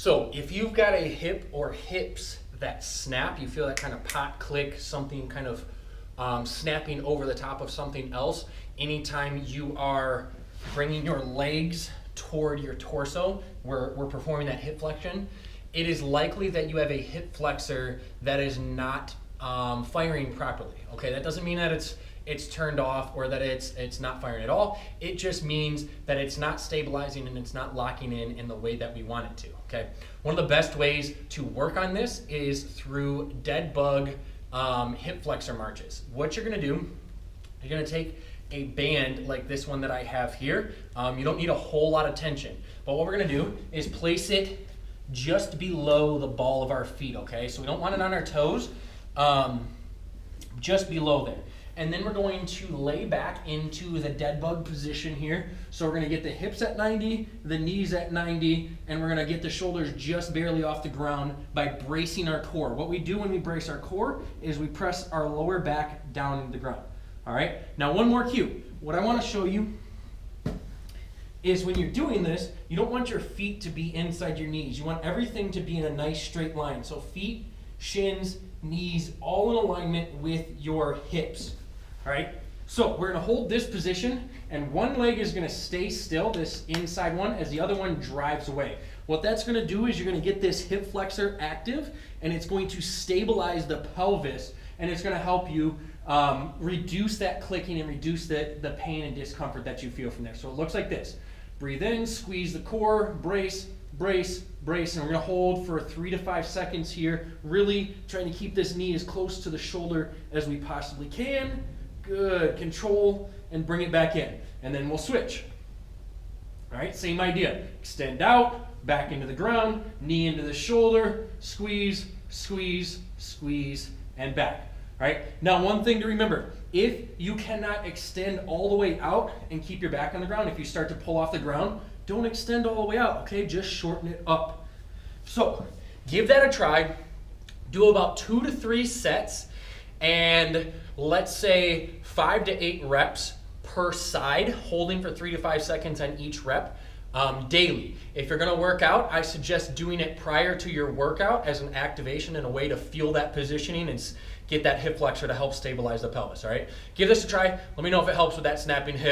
So if you've got a hip or hips that snap, you feel that kind of pot click, something kind of snapping over the top of something else, anytime you are bringing your legs toward your torso, we're performing that hip flexion, it is likely that you have a hip flexor that is not firing properly. Okay, that doesn't mean that it's turned off or that it's not firing at all. It just means that it's not stabilizing and it's not locking in the way that we want it to. Okay, one of the best ways to work on this is through dead bug hip flexor marches. What you're gonna do, you're gonna take a band like this one that I have here. You don't need a whole lot of tension, but what we're gonna do is place it just below the ball of our feet, okay? So we don't want it on our toes, just below there. And then we're going to lay back into the dead bug position here. So we're gonna get the hips at 90, the knees at 90, and we're gonna get the shoulders just barely off the ground by bracing our core. What we do when we brace our core is we press our lower back down into the ground. All right, now one more cue. What I wanna show you is when you're doing this, you don't want your feet to be inside your knees. You want everything to be in a nice straight line. So feet, shins, knees, all in alignment with your hips. All right, so we're gonna hold this position and one leg is gonna stay still, this inside one, as the other one drives away. What that's gonna do is you're gonna get this hip flexor active and it's going to stabilize the pelvis and it's gonna help you reduce that clicking and reduce the pain and discomfort that you feel from there. So it looks like this. Breathe in, squeeze the core, brace, brace, brace, and we're gonna hold for 3 to 5 seconds here, really trying to keep this knee as close to the shoulder as we possibly can. Good, control, and bring it back in. And then we'll switch. All right, same idea. Extend out, back into the ground, knee into the shoulder, squeeze, squeeze, squeeze, and back. All right, now one thing to remember, if you cannot extend all the way out and keep your back on the ground, if you start to pull off the ground, don't extend all the way out, okay? Just shorten it up. So give that a try. Do about 2 to 3 sets and let's say 5 to 8 reps per side, holding for 3 to 5 seconds on each rep daily. If you're gonna work out, I suggest doing it prior to your workout as an activation and a way to feel that positioning and get that hip flexor to help stabilize the pelvis, all right? Give this a try. Let me know if it helps with that snapping hip.